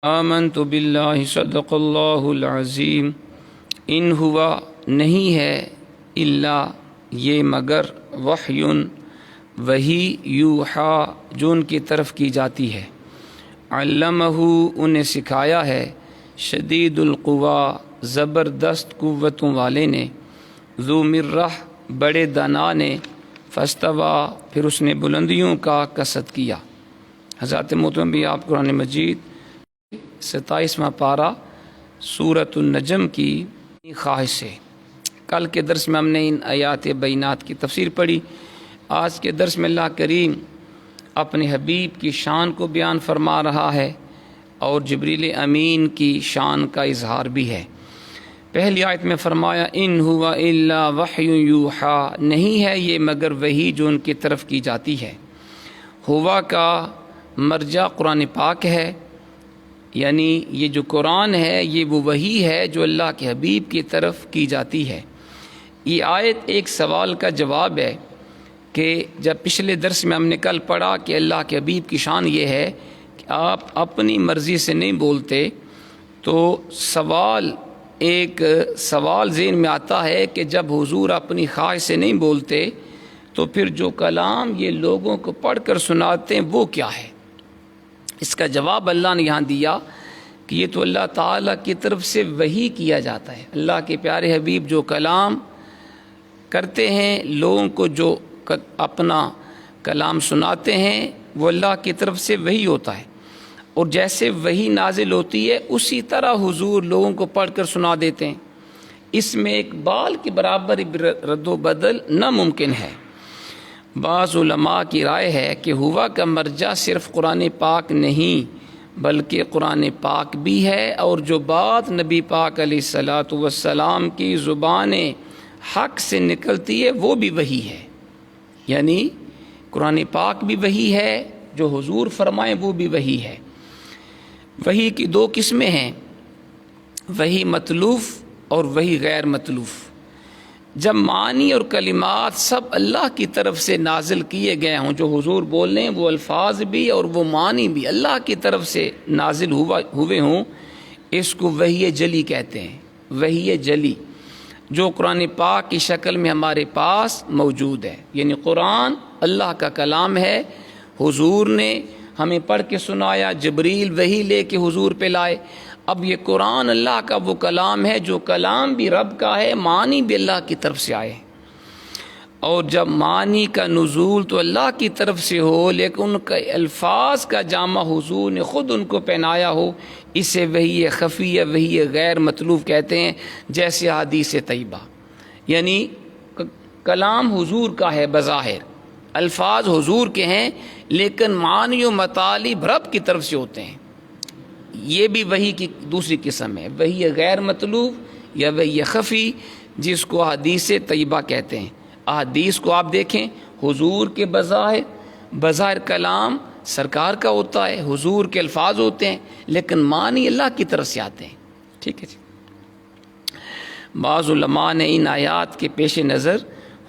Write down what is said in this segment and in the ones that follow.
آمنت باللہ صدق اللہ العظیم ان ہوا نہیں ہے الا یہ مگر وحی وحی یوحا جو ان کی طرف کی جاتی ہے، علمہ انہیں سکھایا ہے، شدید القوا زبردست قوتوں والے نے، ذو مرہ بڑے دانا نے، فاستوی پھر اس نے بلندیوں کا قصد کیا۔ حضرت محترم بھی آپ قرآن مجید 27واں پارہ سورۃ النجم کی خواہش سے کل کے درس میں ہم نے ان آیات بینات کی تفسیر پڑھی۔ آج کے درس میں اللہ کریم اپنے حبیب کی شان کو بیان فرما رہا ہے اور جبریل امین کی شان کا اظہار بھی ہے۔ پہلی آیت میں فرمایا ان ہوا الا وحی یوحا، نہیں ہے یہ مگر وحی جو ان کی طرف کی جاتی ہے۔ ہوا کا مرجع قرآن پاک ہے، یعنی یہ جو قرآن ہے یہ وہ وحی ہے جو اللہ کے حبیب کی طرف کی جاتی ہے۔ یہ آیت ایک سوال کا جواب ہے کہ جب پچھلے درس میں ہم نے کل پڑھا کہ اللہ کے حبیب کی شان یہ ہے کہ آپ اپنی مرضی سے نہیں بولتے، تو ایک سوال ذہن میں آتا ہے کہ جب حضور اپنی خواہش سے نہیں بولتے تو پھر جو کلام یہ لوگوں کو پڑھ کر سناتے ہیں وہ کیا ہے؟ اس کا جواب اللہ نے یہاں دیا کہ یہ تو اللہ تعالیٰ کی طرف سے وحی کیا جاتا ہے۔ اللہ کے پیارے حبیب جو کلام کرتے ہیں، لوگوں کو جو اپنا کلام سناتے ہیں، وہ اللہ کی طرف سے وحی ہوتا ہے، اور جیسے وحی نازل ہوتی ہے اسی طرح حضور لوگوں کو پڑھ کر سنا دیتے ہیں۔ اس میں ایک بال کے برابر رد و بدل ناممکن ہے۔ بعض علماء کی رائے ہے کہ ہوا کا مرجع صرف قرآن پاک نہیں بلکہ قرآن پاک بھی ہے، اور جو بات نبی پاک علیہ الصلاۃ والسلام کی زبان حق سے نکلتی ہے وہ بھی وحی ہے۔ یعنی قرآن پاک بھی وحی ہے، جو حضور فرمائیں وہ بھی وحی ہے۔ وحی کی دو قسمیں ہیں، وحی مطلوب اور وحی غیر مطلوب۔ جب معنی اور کلمات سب اللہ کی طرف سے نازل کیے گئے ہوں، جو حضور بول رہے ہیں وہ الفاظ بھی اور وہ معنی بھی اللہ کی طرف سے نازل ہوئے ہوں، اس کو وحی جلی کہتے ہیں۔ وحی جلی جو قرآن پاک کی شکل میں ہمارے پاس موجود ہے، یعنی قرآن اللہ کا کلام ہے، حضور نے ہمیں پڑھ کے سنایا، جبریل وحی لے کے حضور پہ لائے۔ اب یہ قرآن اللہ کا وہ کلام ہے جو کلام بھی رب کا ہے، معنی بھی اللہ کی طرف سے آئے، اور جب معنی کا نزول تو اللہ کی طرف سے ہو لیکن ان کے الفاظ کا جامہ حضور نے خود ان کو پہنایا ہو، اسے وحی خفیہ وحی غیر مطلوب کہتے ہیں۔ جیسے حدیث طیبہ، یعنی کلام حضور کا ہے بظاہر، الفاظ حضور کے ہیں لیکن معنی و مطالب رب کی طرف سے ہوتے ہیں۔ یہ بھی وحی کی دوسری قسم ہے، وحی غیر مطلوب یا وحی خفی، جس کو حدیث طیبہ کہتے ہیں۔ احادیث کو آپ دیکھیں، حضور کے بظاہر کلام سرکار کا ہوتا ہے، حضور کے الفاظ ہوتے ہیں لیکن معنی اللہ کی طرف سے آتے ہیں۔ ٹھیک ہے جی۔ بعض علماء نے ان آیات کے پیش نظر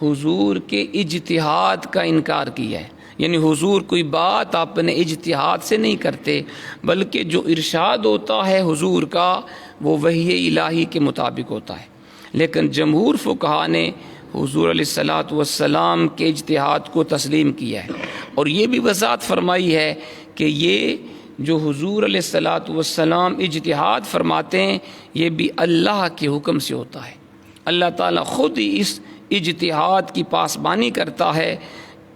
حضور کے اجتہاد کا انکار کیا ہے، یعنی حضور کوئی بات اپنے اجتہاد سے نہیں کرتے بلکہ جو ارشاد ہوتا ہے حضور کا وہ وحی الہی کے مطابق ہوتا ہے۔ لیکن جمہور فقہا نے حضور علیہ الصلاۃ والسلام کے اجتہاد کو تسلیم کیا ہے، اور یہ بھی وضاحت فرمائی ہے کہ یہ جو حضور علیہ الصلاۃ والسلام اجتہاد فرماتے ہیں یہ بھی اللہ کے حکم سے ہوتا ہے۔ اللہ تعالیٰ خود ہی اس اجتہاد کی پاسبانی کرتا ہے۔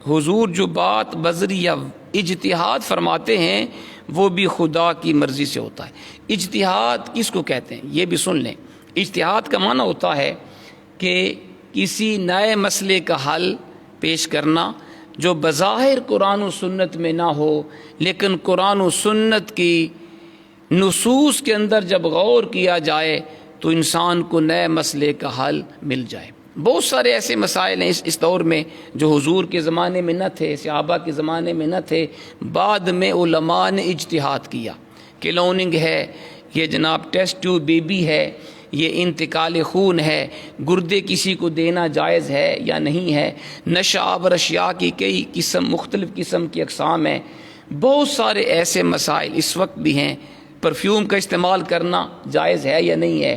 حضور جو بات بذریعہ اجتہاد فرماتے ہیں وہ بھی خدا کی مرضی سے ہوتا ہے۔ اجتہاد کس کو کہتے ہیں یہ بھی سن لیں۔ اجتہاد کا معنی ہوتا ہے کہ کسی نئے مسئلے کا حل پیش کرنا جو بظاہر قرآن و سنت میں نہ ہو، لیکن قرآن و سنت کی نصوص کے اندر جب غور کیا جائے تو انسان کو نئے مسئلے کا حل مل جائے۔ بہت سارے ایسے مسائل ہیں اس دور میں جو حضور کے زمانے میں نہ تھے، صحابہ کے زمانے میں نہ تھے، بعد میں علماء نے اجتہاد کیا۔ کلوننگ ہے، یہ جناب ٹیسٹ ٹیوب بیبی ہے، یہ انتقال خون ہے، گردے کسی کو دینا جائز ہے یا نہیں ہے، نشہ آور اشیاء کی کئی مختلف قسم کی اقسام ہیں۔ بہت سارے ایسے مسائل اس وقت بھی ہیں، پرفیوم کا استعمال کرنا جائز ہے یا نہیں ہے،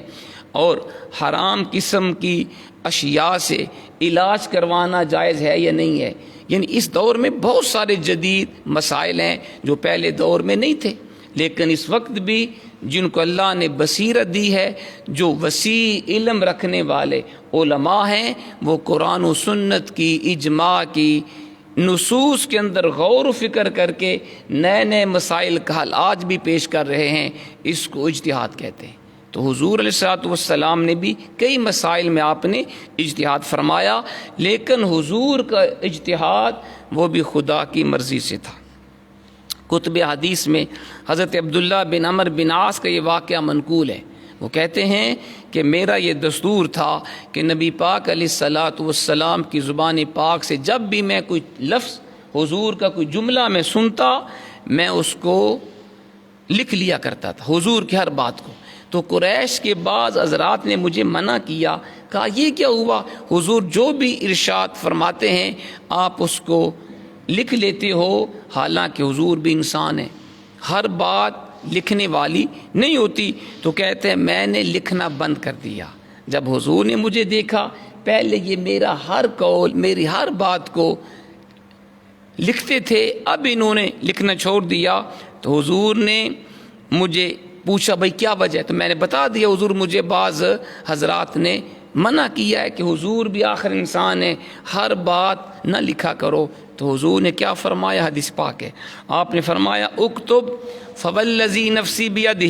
اور حرام قسم کی اشیاء سے علاج کروانا جائز ہے یا نہیں ہے. یعنی اس دور میں بہت سارے جدید مسائل ہیں جو پہلے دور میں نہیں تھے، لیکن اس وقت بھی جن کو اللہ نے بصیرت دی ہے، جو وسیع علم رکھنے والے علماء ہیں، وہ قرآن و سنت کی، اجماع کی، نصوص کے اندر غور و فکر کر کے نئے نئے مسائل کا حل آج بھی پیش کر رہے ہیں. اس کو اجتہاد کہتے ہیں. تو حضور علیہ الصلوۃ والسلام نے بھی کئی مسائل میں آپ نے اجتہاد فرمایا، لیکن حضور کا اجتہاد وہ بھی خدا کی مرضی سے تھا. کتب حدیث میں حضرت عبداللہ بن عمرو بن عاص کا یہ واقعہ منقول ہے. وہ کہتے ہیں کہ میرا یہ دستور تھا کہ نبی پاک علیہ الصلوۃ والسلام کی زبان پاک سے جب بھی میں کوئی لفظ حضور کا کوئی جملہ میں سنتا، میں اس کو لکھ لیا کرتا تھا، حضور کی ہر بات کو. تو قریش کے بعض حضرات نے مجھے منع کیا، کہا یہ کیا ہوا، حضور جو بھی ارشاد فرماتے ہیں آپ اس کو لکھ لیتے ہو، حالانکہ حضور بھی انسان ہے، ہر بات لکھنے والی نہیں ہوتی. تو کہتے ہیں میں نے لکھنا بند کر دیا. جب حضور نے مجھے دیکھا، پہلے یہ میرا ہر قول، میری ہر بات کو لکھتے تھے، اب انہوں نے لکھنا چھوڑ دیا. تو حضور نے مجھے پوچھا بھائی کیا وجہ ہے، تو میں نے بتا دیا حضور مجھے بعض حضرات نے منع کیا ہے کہ حضور بھی آخر انسان ہے، ہر بات نہ لکھا کرو. تو حضور نے کیا فرمایا، حدیث پاک ہے، آپ نے فرمایا اکتب فوالذی نفسی بیدہ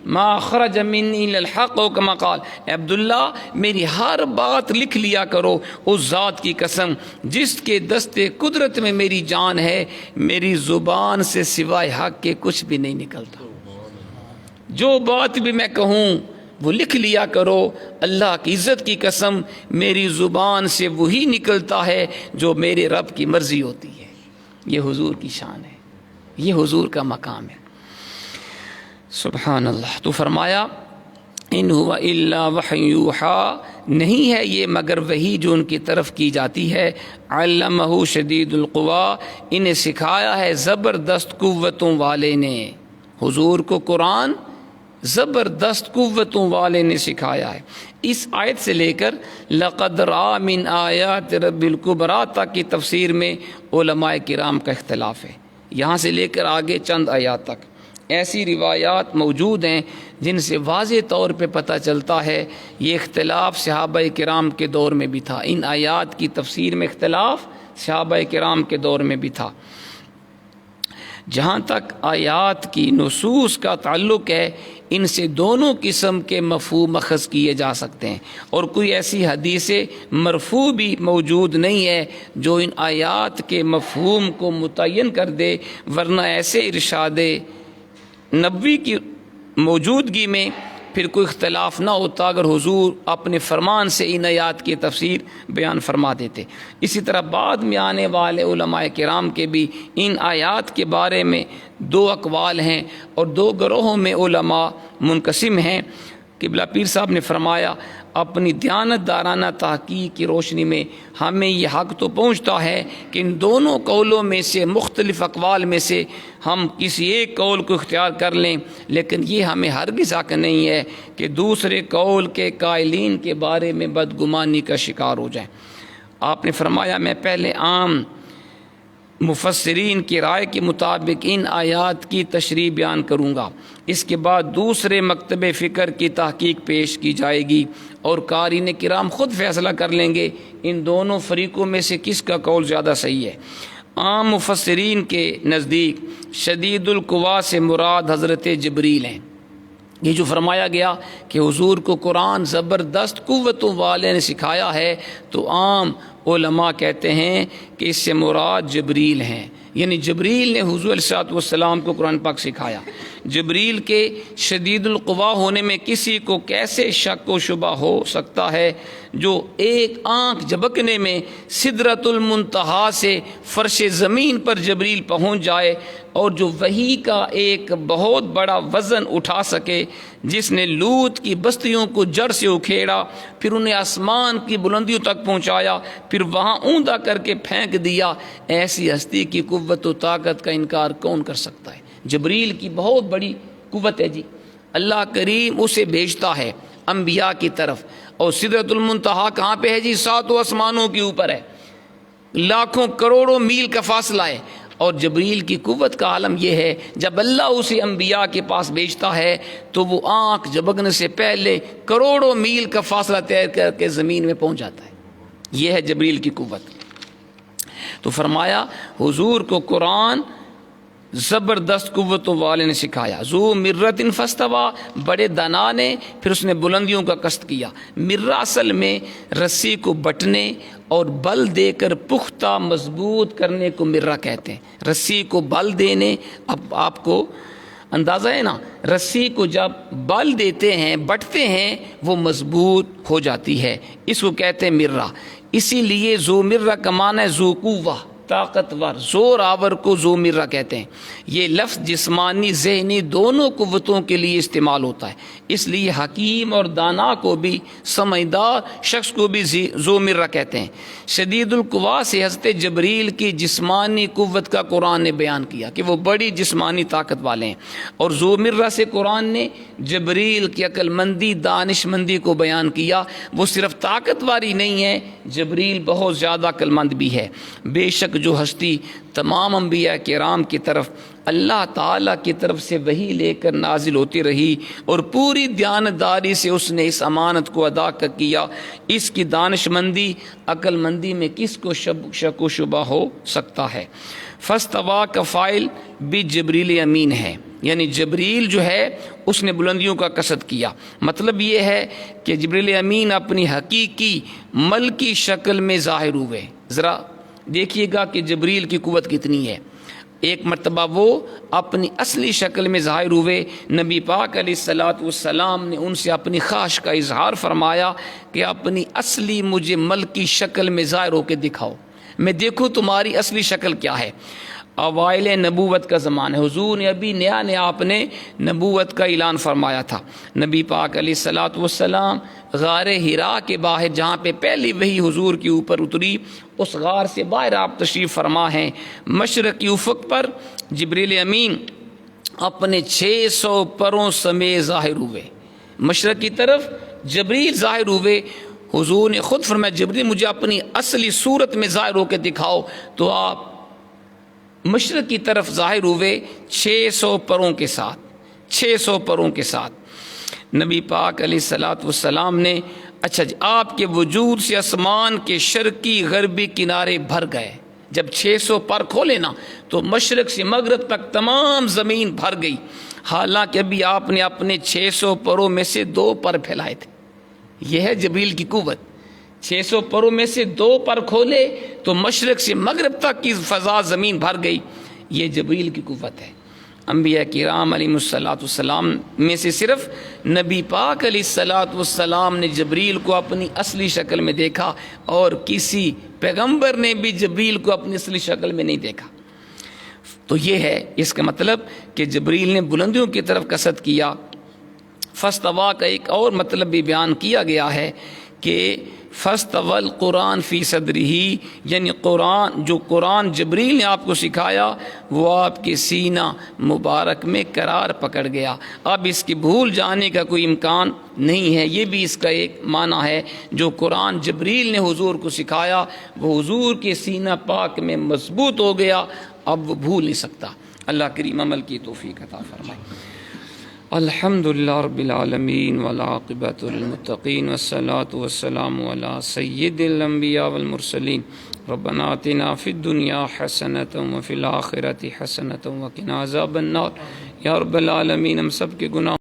ما خرج منی الا الحق، او کما قال، عبداللہ میری ہر بات لکھ لیا کرو، اس ذات کی قسم جس کے دستے قدرت میں میری جان ہے، میری زبان سے سوائے حق کے کچھ بھی نہیں نکلتا. جو بات بھی میں کہوں وہ لکھ لیا کرو. اللہ کی عزت کی قسم میری زبان سے وہی نکلتا ہے جو میرے رب کی مرضی ہوتی ہے. یہ حضور کی شان ہے، یہ حضور کا مقام ہے. سبحان اللہ. تو فرمایا ان ہوا الا وحی یوحیٰ، نہیں ہے یہ مگر وحی جو ان کی طرف کی جاتی ہے. علمہ شدید القویٰ، انہیں سکھایا ہے زبردست قوتوں والے نے. حضور کو قرآن زبردست قوتوں والے نے سکھایا ہے. اس آیت سے لے کر لقد رأى من آیات رب الکبریٰ تک کی تفسیر میں علماء کرام کا اختلاف ہے. یہاں سے لے کر آگے چند آیات تک ایسی روایات موجود ہیں جن سے واضح طور پہ پتہ چلتا ہے یہ اختلاف صحابہ کرام کے دور میں بھی تھا. ان آیات کی تفسیر میں اختلاف صحابہ کرام کے دور میں بھی تھا. جہاں تک آیات کی نصوص کا تعلق ہے، ان سے دونوں قسم کے مفہوم اخذ کیے جا سکتے ہیں، اور کوئی ایسی حدیث مرفوع بھی موجود نہیں ہے جو ان آیات کے مفہوم کو متعین کر دے. ورنہ ایسے ارشاد نبوی کی موجودگی میں پھر کوئی اختلاف نہ ہوتا اگر حضور اپنے فرمان سے ان آیات کی تفسیر بیان فرما دیتے. اسی طرح بعد میں آنے والے علماء کرام کے بھی ان آیات کے بارے میں دو اقوال ہیں اور دو گروہوں میں علماء منقسم ہیں. قبلہ پیر صاحب نے فرمایا اپنی دیانت دارانہ تحقیق کی روشنی میں ہمیں یہ حق تو پہنچتا ہے کہ ان دونوں قولوں میں سے، مختلف اقوال میں سے ہم کسی ایک قول کو اختیار کر لیں، لیکن یہ ہمیں ہرگز حق نہیں ہے کہ دوسرے قول کے قائلین کے بارے میں بدگمانی کا شکار ہو جائیں. آپ نے فرمایا میں پہلے عام مفسرین کی رائے کے مطابق ان آیات کی تشریح بیان کروں گا، اس کے بعد دوسرے مکتب فکر کی تحقیق پیش کی جائے گی اور قارئین کرام خود فیصلہ کر لیں گے ان دونوں فریقوں میں سے کس کا قول زیادہ صحیح ہے. عام مفسرین کے نزدیک شدید القوا سے مراد حضرت جبریل ہیں. یہ جو فرمایا گیا کہ حضور کو قرآن زبردست قوتوں والے نے سکھایا ہے، تو عام علماء کہتے ہیں کہ اس سے مراد جبریل ہیں. یعنی جبریل نے حضور علیہ السلام کو قرآن پاک سکھایا. جبریل کے شدید القوا ہونے میں کسی کو کیسے شک و شبہ ہو سکتا ہے، جو ایک آنکھ جھپکنے میں سدرۃ المنتہا سے فرش زمین پر جبریل پہنچ جائے اور جو وحی کا ایک بہت بڑا وزن اٹھا سکے، جس نے لوط کی بستیوں کو جڑ سے اکھیڑا، پھر انہیں آسمان کی بلندیوں تک پہنچایا، پھر وہاں اوندا کر کے پھینک دیا. ایسی ہستی کی قوت و طاقت کا انکار کون کر سکتا ہے؟ جبریل کی بہت بڑی قوت ہے جی، اللہ کریم اسے بھیجتا ہے انبیاء کی طرف، اور سدرۃ المنتہا کہاں پہ ہے جی؟ 7 آسمانوں کے اوپر ہے، لاکھوں کروڑوں میل کا فاصلہ ہے، اور جبریل کی قوت کا عالم یہ ہے جب اللہ اسے انبیاء کے پاس بھیجتا ہے تو وہ آنکھ جھپکنے سے پہلے کروڑوں میل کا فاصلہ طے کر کے زمین میں پہنچ جاتا ہے۔ یہ ہے جبریل کی قوت۔ تو فرمایا حضور کو قرآن زبردست قوتوں والے نے سکھایا۔ ذو مرۃ فاستویٰ، بڑے دانا نے پھر اس نے بلندیوں کا قصد کیا۔ مرہ اصل میں رسی کو بٹنے اور بل دے کر پختہ مضبوط کرنے کو مرہ کہتے ہیں، رسی کو بل دینے۔ اب آپ کو اندازہ ہے نا، رسی کو جب بل دیتے ہیں، بٹتے ہیں، وہ مضبوط ہو جاتی ہے، اس کو کہتے ہیں مرہ۔ اسی لیے ذو مرہ کا معنی ہے ذو قوہ، طاقتور، زور آور کو ذو مرہ کہتے ہیں۔ یہ لفظ جسمانی ذہنی دونوں قوتوں کے لیے استعمال ہوتا ہے، اس لیے حکیم اور دانا کو بھی، سمجھدار شخص کو بھی ذو مرہ کہتے ہیں۔ شدید القوا سے حضرت جبریل کی جسمانی قوت کا قرآن نے بیان کیا کہ وہ بڑی جسمانی طاقت والے ہیں، اور ذو مرہ سے قرآن نے جبریل کی عقل مندی، دانش مندی کو بیان کیا۔ وہ صرف طاقتواری نہیں ہے، جبریل بہت زیادہ عقل مند بھی ہے۔ بے شک جو ہستی تمام انبیاء کرام کی طرف اللہ تعالیٰ کی طرف سے وحی لے کر نازل ہوتی رہی، اور پوری دیانتداری سے اس نے اس امانت کو ادا کیا، اس کی دانش مندی، عقل مندی میں کس کو شک و شبہ ہو سکتا ہے؟ فاستویٰ کا فاعل بھی جبریل امین ہے، یعنی جبریل جو ہے اس نے بلندیوں کا قصد کیا۔ مطلب یہ ہے کہ جبریل امین اپنی حقیقی ملکی شکل میں ظاہر ہوئے۔ ذرا دیکھیے گا کہ جبریل کی قوت کتنی ہے۔ ایک مرتبہ وہ اپنی اصلی شکل میں ظاہر ہوئے، نبی پاک علیہ الصلوۃ والسلام نے ان سے اپنی خواہش کا اظہار فرمایا کہ اپنی اصلی مجھے ملکی شکل میں ظاہر ہو کے دکھاؤ، میں دیکھوں تمہاری اصلی شکل کیا ہے۔ اوائل نبوت کا زمانہ، حضور نے ابھی نیا آپ نے نبوت کا اعلان فرمایا تھا۔ نبی پاک علیہ الصلوۃ والسلام غار حرا کے باہر، جہاں پہ پہلی وحی حضور کے اوپر اتری، اس غار سے باہر آپ تشریف فرما ہیں۔ مشرقی افق پر جبریل امین اپنے 600 پروں سمیت ظاہر ہوئے، مشرق کی طرف جبریل ظاہر ہوئے۔ حضور نے خود فرمایا جبریل مجھے اپنی اصلی صورت میں ظاہر ہو کے دکھاؤ، تو آپ مشرق کی طرف ظاہر ہوئے 600 پروں کے ساتھ، 600 پروں کے ساتھ۔ نبی پاک علیہ الصلوۃ والسلام نے، اچھا جی، آپ کے وجود سے آسمان کے شرقی غربی کنارے بھر گئے۔ جب 600 پر کھولے نا تو مشرق سے مغرب تک تمام زمین بھر گئی، حالانکہ ابھی آپ نے اپنے 600 پروں میں سے 2 پر پھیلائے تھے۔ یہ ہے جبریل کی قوت۔ 600 پروں میں سے 2 پر کھولے تو مشرق سے مغرب تک کی فضا زمین بھر گئی، یہ جبریل کی قوت ہے۔ انبیاء کرام علیہ الصلوۃ والسلام میں سے صرف نبی پاک علیہ الصلوۃ والسلام نے جبریل کو اپنی اصلی شکل میں دیکھا، اور کسی پیغمبر نے بھی جبریل کو اپنی اصلی شکل میں نہیں دیکھا۔ تو یہ ہے اس کا مطلب کہ جبریل نے بلندیوں کی طرف قصد کیا۔ فاستویٰ کا ایک اور مطلب بھی بیان کیا گیا ہے کہ فاستوى القرآن فی صدرہ، یعنی جو قرآن جبریل نے آپ کو سکھایا وہ آپ کے سینہ مبارک میں قرار پکڑ گیا، اب اس کی بھول جانے کا کوئی امکان نہیں ہے۔ یہ بھی اس کا ایک معنی ہے، جو قرآن جبریل نے حضور کو سکھایا وہ حضور کے سینہ پاک میں مضبوط ہو گیا، اب وہ بھول نہیں سکتا۔ اللہ کریم عمل کی توفیق عطا فرمائے۔ الحمدللہ رب العالمین والعاقبۃ للمتقین والصلاة والسلام علی سید الانبیاء والمرسلین۔ ربنا آتنا فی الدنیا حسنۃ وفی الآخرۃ حسنۃ وقنا عذاب النار۔ یا رب العالمین ہم سب کے گناہ